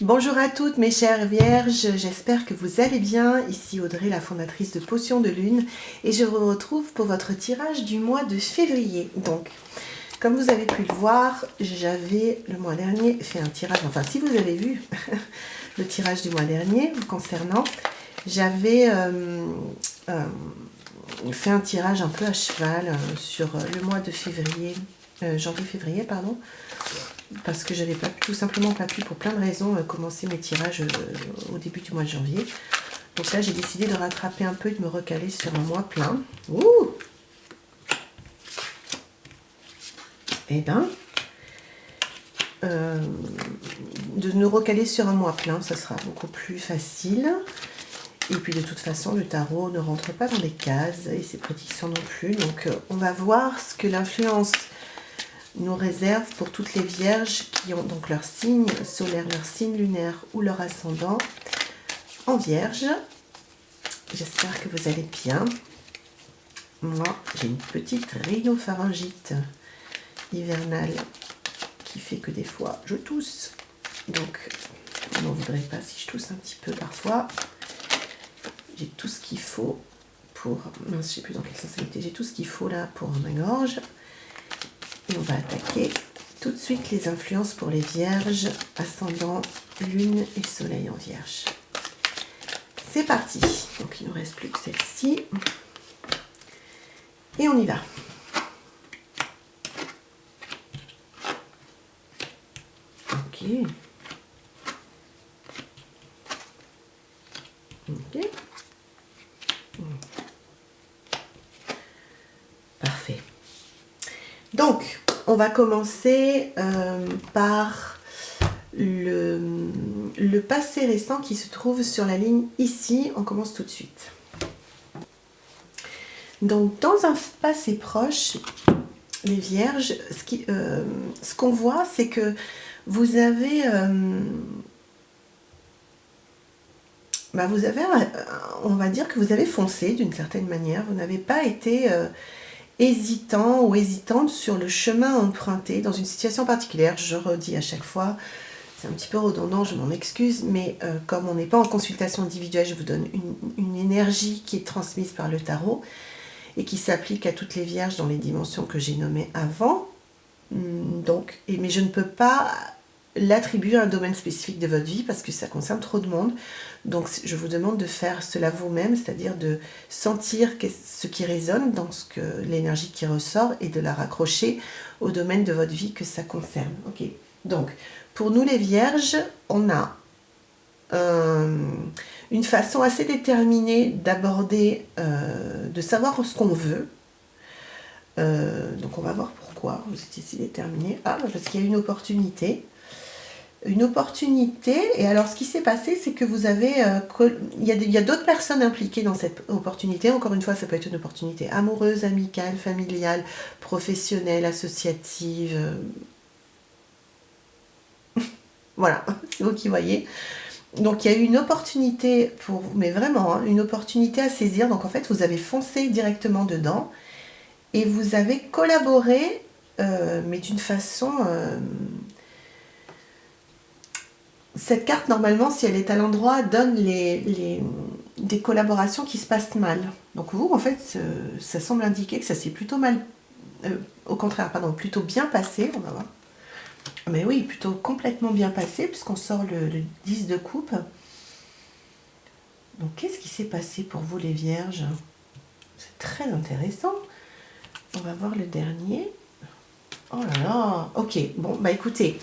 Bonjour à toutes mes chères vierges, j'espère que vous allez bien. Ici Audrey, la fondatrice de Potions de Lune, et je vous retrouve pour votre tirage du mois de février. Donc, comme vous avez pu le voir, j'avais le mois dernier fait un tirage, enfin si vous avez vu le tirage du mois dernier vous concernant, j'avais fait un tirage un peu à cheval sur le mois de février, janvier-février, pardon, parce que j'avais tout simplement pas pu, pour plein de raisons, commencer mes tirages au début du mois de janvier. Donc là, j'ai décidé de rattraper un peu, de me recaler sur un mois plein. Ouh! Eh ben, de nous recaler sur un mois plein, ça sera beaucoup plus facile. Et puis de toute façon, le tarot ne rentre pas dans les cases et ses prédictions non plus. Donc on va voir ce que l'influence nous réserve pour toutes les vierges qui ont donc leur signe solaire, leur signe lunaire ou leur ascendant en vierge. J'espère que vous allez bien. Moi, j'ai une petite rhinopharyngite hivernale qui fait que des fois je tousse. Donc, vous n'en voudrez pas si je tousse un petit peu parfois. J'ai tout ce qu'il faut pour... Mince, je ne sais plus dans quelle sensibilité. J'ai tout ce qu'il faut là pour ma gorge. Et on va attaquer tout de suite les influences pour les vierges, ascendant, lune et soleil en vierge. C'est parti. Donc il ne nous reste plus que celle-ci. Et on y va. Ok. Ok. Parfait. Donc, on va commencer par le passé récent qui se trouve sur la ligne ici. On commence tout de suite. Donc, dans un passé proche, les vierges, ce qu'on voit, c'est que vous avez... on va dire que vous avez foncé d'une certaine manière. Vous n'avez pas été... hésitant ou hésitante sur le chemin emprunté dans une situation particulière. Je redis à chaque fois, c'est un petit peu redondant, je m'en excuse, mais comme on n'est pas en consultation individuelle, je vous donne une énergie qui est transmise par le tarot et qui s'applique à toutes les vierges dans les dimensions que j'ai nommées avant. Mais je ne peux pas l'attribuer à un domaine spécifique de votre vie parce que ça concerne trop de monde. Donc je vous demande de faire cela vous-même, c'est-à-dire de sentir ce qui résonne dans l'énergie qui ressort et de la raccrocher au domaine de votre vie que ça concerne. Ok. Donc pour nous les vierges, on a une façon assez déterminée d'aborder, de savoir ce qu'on veut. Donc on va voir pourquoi vous étiez si déterminé. Ah, parce qu'il y a une opportunité. Et alors ce qui s'est passé, c'est que vous avez, il y a d'autres personnes impliquées dans cette opportunité. Encore une fois, ça peut être une opportunité amoureuse, amicale, familiale, professionnelle, associative. Voilà, c'est vous qui voyez. Donc il y a eu une opportunité pour vous, mais vraiment, hein, une opportunité à saisir. Donc en fait, vous avez foncé directement dedans et vous avez collaboré, mais d'une façon... Cette carte, normalement, si elle est à l'endroit, donne des collaborations qui se passent mal. Donc vous, en fait, ça semble indiquer que ça s'est plutôt mal... au contraire, pardon, plutôt bien passé, on va voir. Mais oui, plutôt complètement bien passé, puisqu'on sort le 10 de coupe. Donc qu'est-ce qui s'est passé pour vous, les vierges? C'est très intéressant. On va voir le dernier. Oh là là. Ok, bon, bah écoutez...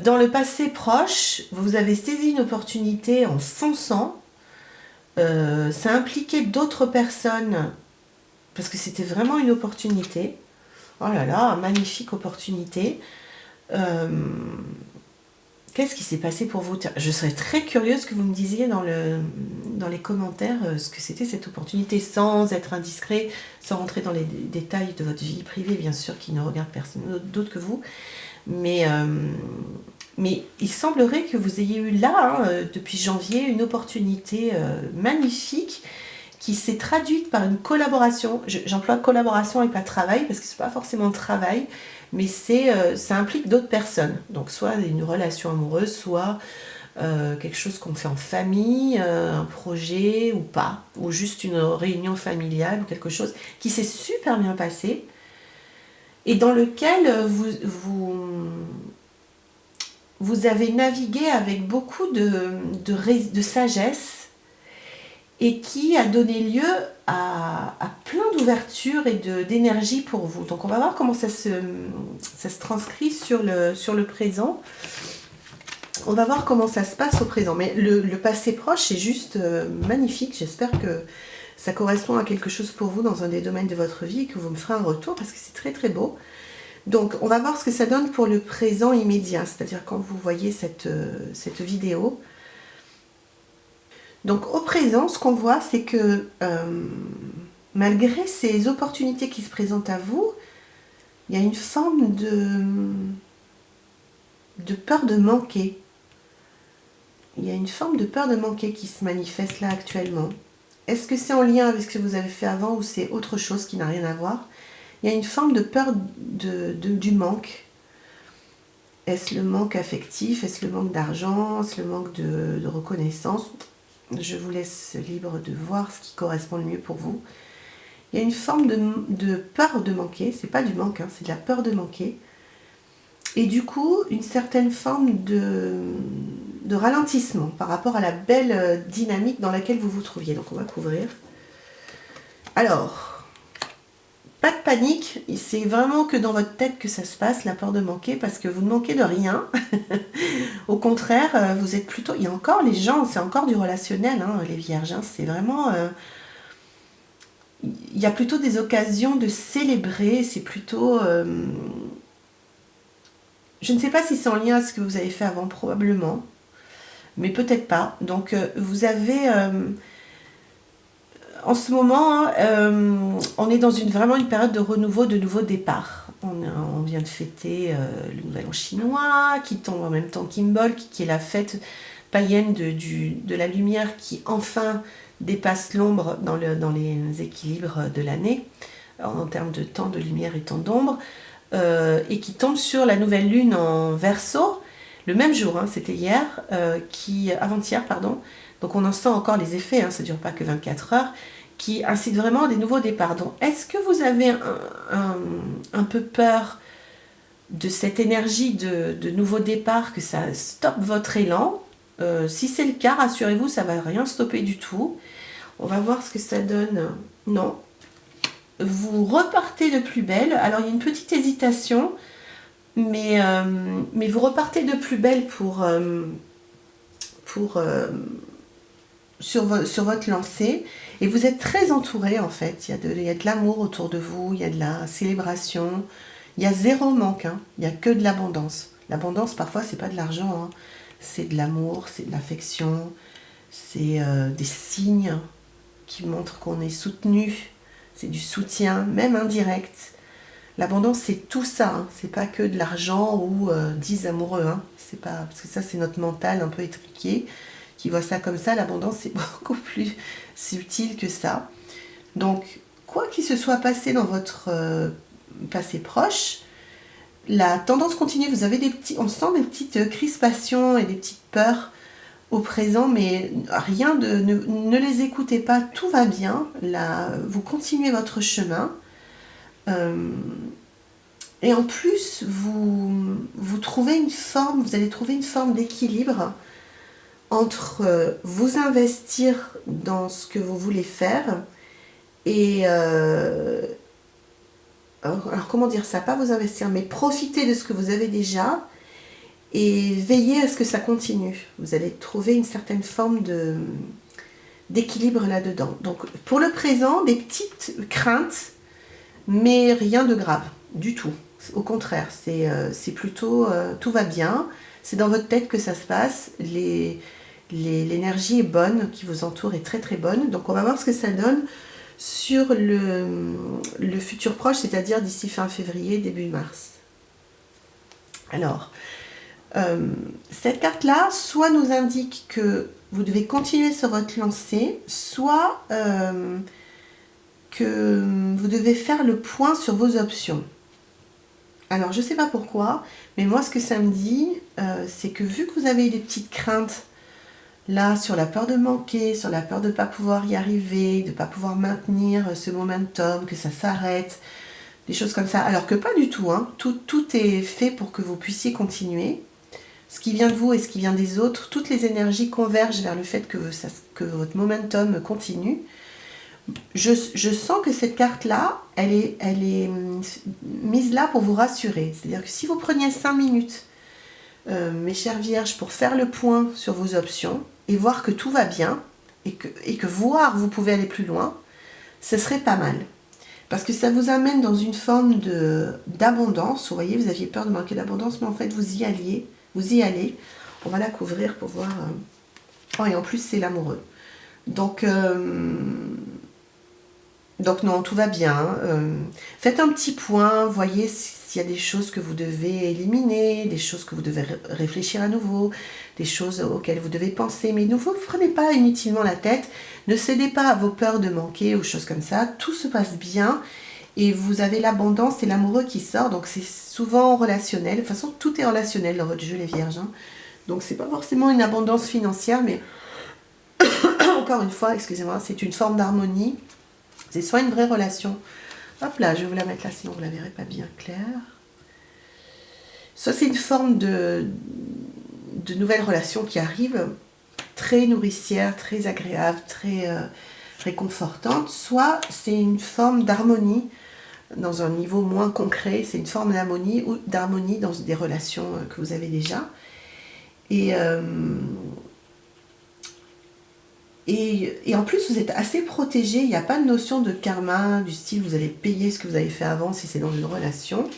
dans le passé proche, vous avez saisi une opportunité en fonçant. Ça impliquait d'autres personnes parce que c'était vraiment une opportunité. Oh là là, magnifique opportunité. Qu'est-ce qui s'est passé pour vous? Je serais très curieuse que vous me disiez dans les commentaires ce que c'était cette opportunité, sans être indiscret, sans rentrer dans les détails de votre vie privée, bien sûr, qui ne regarde personne d'autre que vous. Mais il semblerait que vous ayez eu là, depuis janvier, une opportunité magnifique qui s'est traduite par une collaboration. J'emploie collaboration et pas travail, parce que ce n'est pas forcément travail, mais ça implique d'autres personnes. Donc soit une relation amoureuse, soit quelque chose qu'on fait en famille, un projet ou pas, ou juste une réunion familiale ou quelque chose qui s'est super bien passé et dans lequel vous avez navigué avec beaucoup de sagesse et qui a donné lieu à plein d'ouverture et d'énergie pour vous. Donc on va voir comment ça se transcrit sur le présent. On va voir comment ça se passe au présent. Mais le passé proche est juste magnifique. J'espère que ça correspond à quelque chose pour vous dans un des domaines de votre vie et que vous me ferez un retour parce que c'est très très beau. Donc on va voir ce que ça donne pour le présent immédiat, c'est-à-dire quand vous voyez cette vidéo. Donc au présent, ce qu'on voit, c'est que malgré ces opportunités qui se présentent à vous, il y a une forme de peur de manquer. Il y a une forme de peur de manquer qui se manifeste là actuellement. Est-ce que c'est en lien avec ce que vous avez fait avant ou c'est autre chose qui n'a rien à voir? Il y a une forme de peur du manque. Est-ce le manque affectif? Est-ce le manque d'argent? Est-ce le manque de reconnaissance? Je vous laisse libre de voir ce qui correspond le mieux pour vous. Il y a une forme de peur de manquer. C'est pas du manque, hein, c'est de la peur de manquer. Et du coup, une certaine forme de ralentissement par rapport à la belle dynamique dans laquelle vous vous trouviez. Donc on va couvrir. Alors, pas de panique, c'est vraiment que dans votre tête que ça se passe, la peur de manquer, parce que vous ne manquez de rien. Au contraire, vous êtes plutôt... Il y a encore les gens, c'est encore du relationnel, hein, les vierges. Hein, c'est vraiment... il y a plutôt des occasions de célébrer, c'est plutôt... je ne sais pas si c'est en lien avec ce que vous avez fait avant, probablement, mais peut-être pas. Donc vous avez... en ce moment, on est dans vraiment une période de renouveau, de nouveau départ. On vient de fêter le Nouvel An chinois, qui tombe en même temps Kimball, qui est la fête païenne de la lumière qui enfin dépasse l'ombre dans les équilibres de l'année, en termes de temps de lumière et temps d'ombre, et qui tombe sur la nouvelle lune en Verseau, le même jour, hein, c'était hier, avant-hier, pardon. Donc on en sent encore les effets, hein, ça ne dure pas que 24 heures, qui incite vraiment à des nouveaux départs. Donc est-ce que vous avez un peu peur de cette énergie de nouveau départ, que ça stoppe votre élan? Si c'est le cas, rassurez-vous, ça ne va rien stopper du tout. On va voir ce que ça donne. Non. Vous repartez de plus belle. Alors il y a une petite hésitation, mais vous repartez de plus belle sur votre lancée, et vous êtes très entouré en fait. Il y a de l'amour autour de vous, il y a de la célébration, il y a zéro manque, hein. Il n'y a que de l'abondance. L'abondance parfois c'est pas de l'argent, hein. C'est de l'amour, c'est de l'affection, c'est des signes qui montrent qu'on est soutenu, c'est du soutien, même indirect. L'abondance c'est tout ça, hein. C'est pas que de l'argent ou 10 amoureux, hein. C'est pas, parce que ça c'est notre mental un peu étriqué qui voit ça comme ça. L'abondance c'est beaucoup plus subtil que ça. Donc quoi qu'il se soit passé dans votre passé proche, la tendance continue. Vous avez on sent des petites crispations et des petites peurs au présent, mais rien ne les écoutez pas, tout va bien. Là, vous continuez votre chemin. Et en plus, vous allez trouver une forme d'équilibre entre vous investir dans ce que vous voulez faire et alors comment dire ça, pas vous investir, mais profiter de ce que vous avez déjà et veiller à ce que ça continue. Vous allez trouver une certaine forme d'équilibre là-dedans. Donc pour le présent, des petites craintes, mais rien de grave du tout. Au contraire, c'est plutôt tout va bien. C'est dans votre tête que ça se passe. L'énergie est bonne, qui vous entoure est très très bonne. Donc on va voir ce que ça donne sur le futur proche, c'est-à-dire d'ici fin février, début mars. Alors, cette carte-là, soit nous indique que vous devez continuer sur votre lancée, soit que vous devez faire le point sur vos options. Alors, je ne sais pas pourquoi, mais moi, ce que ça me dit, c'est que vu que vous avez des petites craintes là sur la peur de manquer, sur la peur de ne pas pouvoir y arriver, de ne pas pouvoir maintenir ce momentum, que ça s'arrête, des choses comme ça. Alors que pas du tout, hein. Tout est fait pour que vous puissiez continuer. Ce qui vient de vous et ce qui vient des autres, toutes les énergies convergent vers le fait que votre momentum continue. Je sens que cette carte-là, elle est mise là pour vous rassurer. C'est-à-dire que si vous preniez 5 minutes, mes chères vierges, pour faire le point sur vos options et voir que tout va bien et que voir vous pouvez aller plus loin, ce serait pas mal. Parce que ça vous amène dans une forme d'abondance. Vous voyez, vous aviez peur de manquer d'abondance, mais en fait, vous y allez. On va la couvrir pour voir. Oh, et en plus, c'est l'amoureux. Donc non, tout va bien. Faites un petit point, voyez s'il y a des choses que vous devez éliminer, des choses que vous devez réfléchir à nouveau, des choses auxquelles vous devez penser. Mais ne vous prenez pas inutilement la tête, ne cédez pas à vos peurs de manquer ou choses comme ça. Tout se passe bien et vous avez l'abondance et l'amoureux qui sort. Donc c'est souvent relationnel. De toute façon, tout est relationnel dans votre jeu, les vierges. Hein. Donc c'est pas forcément une abondance financière, mais encore une fois, excusez-moi, c'est une forme d'harmonie. C'est soit une vraie relation. Hop là, je vais vous la mettre là, sinon vous ne la verrez pas bien claire. Soit c'est une forme de nouvelle relation qui arrive, très nourricière, très agréable, très réconfortante. Soit c'est une forme d'harmonie dans un niveau moins concret. C'est une forme d'harmonie dans des relations que vous avez déjà. Et en plus, vous êtes assez protégé. Il n'y a pas de notion de karma, du style vous allez payer ce que vous avez fait avant si c'est dans une relation.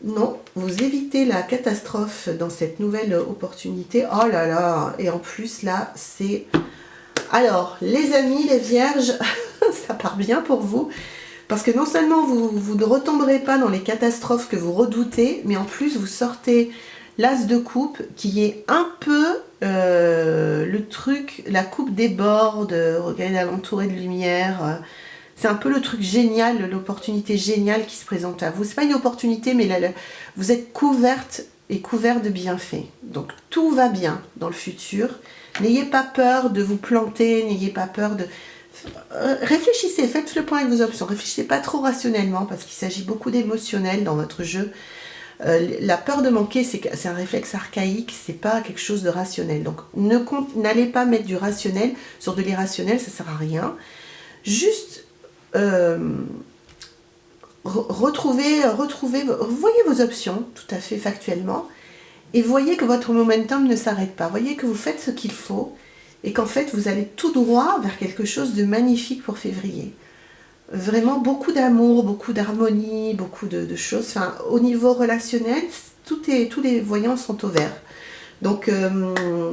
Non, vous évitez la catastrophe dans cette nouvelle opportunité. Oh là là, et en plus là, c'est... Alors, les amis, les vierges, ça part bien pour vous. Parce que non seulement vous ne retomberez pas dans les catastrophes que vous redoutez, mais en plus vous sortez l'as de coupe qui est un peu le truc, la coupe déborde, regardez, elle est entourée de lumière. C'est un peu le truc génial, l'opportunité géniale qui se présente à vous. C'est pas une opportunité, mais là, vous êtes couverte et couvert de bienfaits. Donc tout va bien dans le futur. N'ayez pas peur de vous planter, n'ayez pas peur de... réfléchissez, faites le point avec vos options. Réfléchissez pas trop rationnellement parce qu'il s'agit beaucoup d'émotionnel dans votre jeu. La peur de manquer, c'est un réflexe archaïque, c'est pas quelque chose de rationnel. Donc n'allez pas mettre du rationnel sur de l'irrationnel, ça sert à rien. Juste voyez vos options, tout à fait factuellement, et voyez que votre momentum ne s'arrête pas. Voyez que vous faites ce qu'il faut, et qu'en fait vous allez tout droit vers quelque chose de magnifique pour février. Vraiment beaucoup d'amour, beaucoup d'harmonie, beaucoup de choses. Enfin, au niveau relationnel, tous les voyants sont au vert. Donc,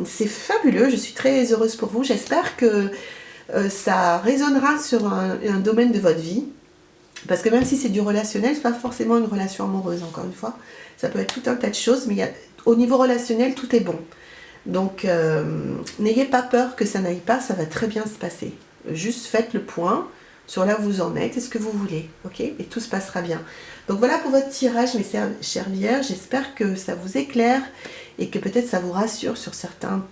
c'est fabuleux. Je suis très heureuse pour vous. J'espère que ça résonnera sur un domaine de votre vie. Parce que même si c'est du relationnel, c'est pas forcément une relation amoureuse, encore une fois. Ça peut être tout un tas de choses, mais au niveau relationnel, tout est bon. Donc, n'ayez pas peur que ça n'aille pas, ça va très bien se passer. Juste faites le point sur là où vous en êtes et ce que vous voulez, ok? Et tout se passera bien. Donc voilà pour votre tirage, mes chères vierges. J'espère que ça vous éclaire et que peut-être ça vous rassure sur certains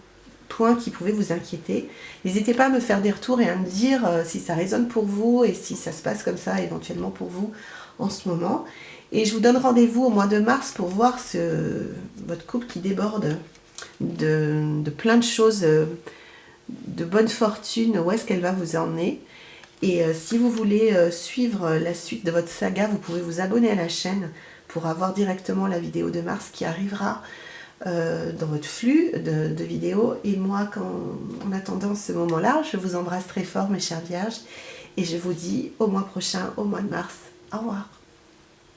points qui pouvaient vous inquiéter. N'hésitez pas à me faire des retours et à me dire si ça résonne pour vous et si ça se passe comme ça éventuellement pour vous en ce moment. Et je vous donne rendez-vous au mois de mars pour voir votre couple qui déborde de plein de choses, de bonne fortune, où est-ce qu'elle va vous emmener. Et si vous voulez suivre la suite de votre saga, vous pouvez vous abonner à la chaîne pour avoir directement la vidéo de mars qui arrivera dans votre flux de vidéos. Et moi, en attendant ce moment-là, je vous embrasse très fort, mes chères vierges. Et je vous dis au mois prochain, au mois de mars. Au revoir.